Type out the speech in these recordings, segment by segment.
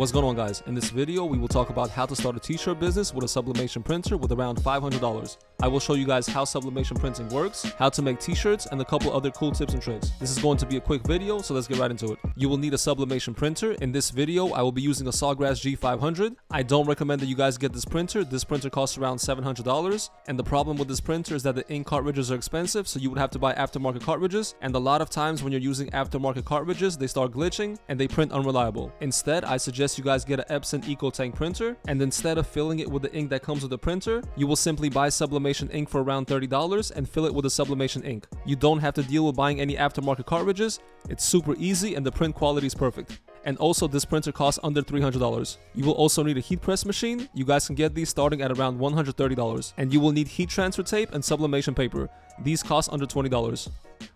What's going on, guys? In this video we will talk about how to start a t-shirt business with a sublimation printer with around $500. I will show you guys how sublimation printing works, how to make t-shirts, and a couple other cool tips and tricks. This is going to be a quick video, so let's get right into it. You will need a sublimation printer. In this video I will be using a Sawgrass G500. I don't recommend that you guys get this printer. This printer costs around $700, and the problem with this printer is that the ink cartridges are expensive, so you would have to buy aftermarket cartridges, and a lot of times when you're using aftermarket cartridges they start glitching and they print unreliable. Instead, I suggest you guys get an Epson EcoTank printer, and instead of filling it with the ink that comes with the printer, you will simply buy sublimation ink for around $30 and fill it with a sublimation ink. You don't have to deal with buying any aftermarket cartridges. It's super easy and the print quality is perfect. And also, this printer costs under $300. You will also need a heat press machine. You guys can get these starting at around $130. And you will need heat transfer tape and sublimation paper. These cost under $20.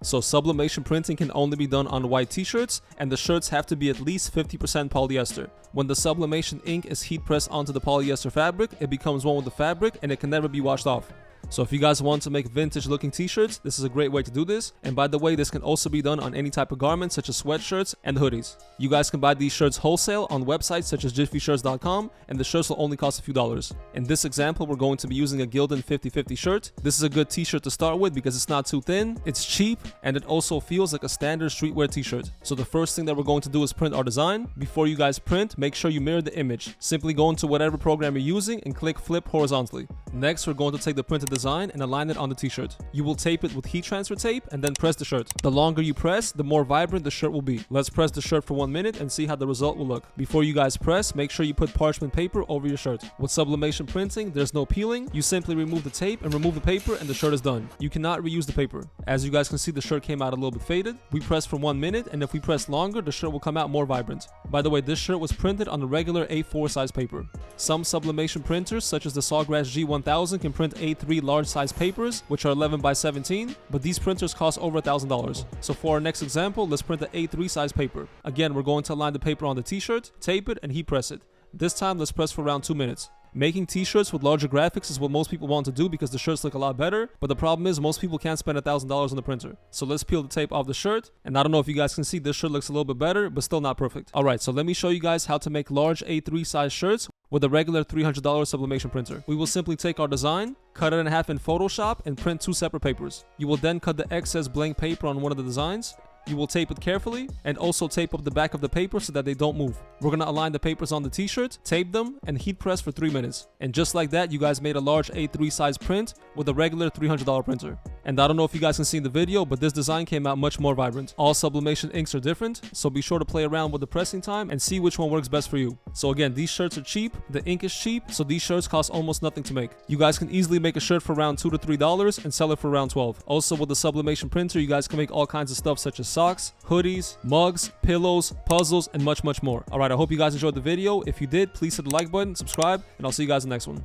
So sublimation printing can only be done on white t-shirts, and the shirts have to be at least 50% polyester. When the sublimation ink is heat pressed onto the polyester fabric, it becomes one with the fabric and it can never be washed off. So if you guys want to make vintage looking t-shirts, this is a great way to do this. And by the way, this can also be done on any type of garment such as sweatshirts and hoodies. You guys can buy these shirts wholesale on websites such as jiffyshirts.com, and the shirts will only cost a few dollars. In this example, we're going to be using a Gildan 50/50 shirt. This is a good t-shirt to start with because it's not too thin, it's cheap, and it also feels like a standard streetwear t-shirt. So the first thing that we're going to do is print our design. Before you guys print, make sure you mirror the image. Simply go into whatever program you're using and click flip horizontally. Next, we're going to take the printed design and align it on the t-shirt. You will tape it with heat transfer tape and then press the shirt. The longer you press, the more vibrant the shirt will be. Let's press the shirt for 1 minute and see how the result will look. Before you guys press, make sure you put parchment paper over your shirt. With sublimation printing, there's no peeling. You simply remove the tape and remove the paper and the shirt is done. You cannot reuse the paper. As you guys can see, the shirt came out a little bit faded. We press for 1 minute, and if we press longer, the shirt will come out more vibrant. By the way, this shirt was printed on a regular A4 size paper. Some sublimation printers, such as the Sawgrass G1000, can print A3 large size papers, which are 11 by 17, but these printers cost over $1,000. So for our next example, let's print the A3 size paper. Again, we're going to align the paper on the t-shirt, tape it, and heat press it. This time, let's press for around 2 minutes. Making t-shirts with larger graphics is what most people want to do because the shirts look a lot better, but the problem is most people can't spend $1,000 on the printer. So let's peel the tape off the shirt, and I don't know if you guys can see, this shirt looks a little bit better, but still not perfect. Alright, so let me show you guys how to make large A3 size shirts with a regular $300 sublimation printer. We will simply take our design, cut it in half in Photoshop, and print 2 separate papers. You will then cut the excess blank paper on one of the designs. You will tape it carefully and also tape up the back of the paper so that they don't move. We're going to align the papers on the t-shirt, tape them, and heat press for 3 minutes. And just like that, you guys made a large A3 size print with a regular $300 printer. And I don't know if you guys can see in the video, but this design came out much more vibrant. All sublimation inks are different, so be sure to play around with the pressing time and see which one works best for you. So again, these shirts are cheap, the ink is cheap, so these shirts cost almost nothing to make. You guys can easily make a shirt for around $2 to $3 and sell it for around $12. Also, with the sublimation printer, you guys can make all kinds of stuff such as socks, hoodies, mugs, pillows, puzzles, and much more. Alright, I hope you guys enjoyed the video. If you did, please hit the like button, subscribe, and I'll see you guys in the next one.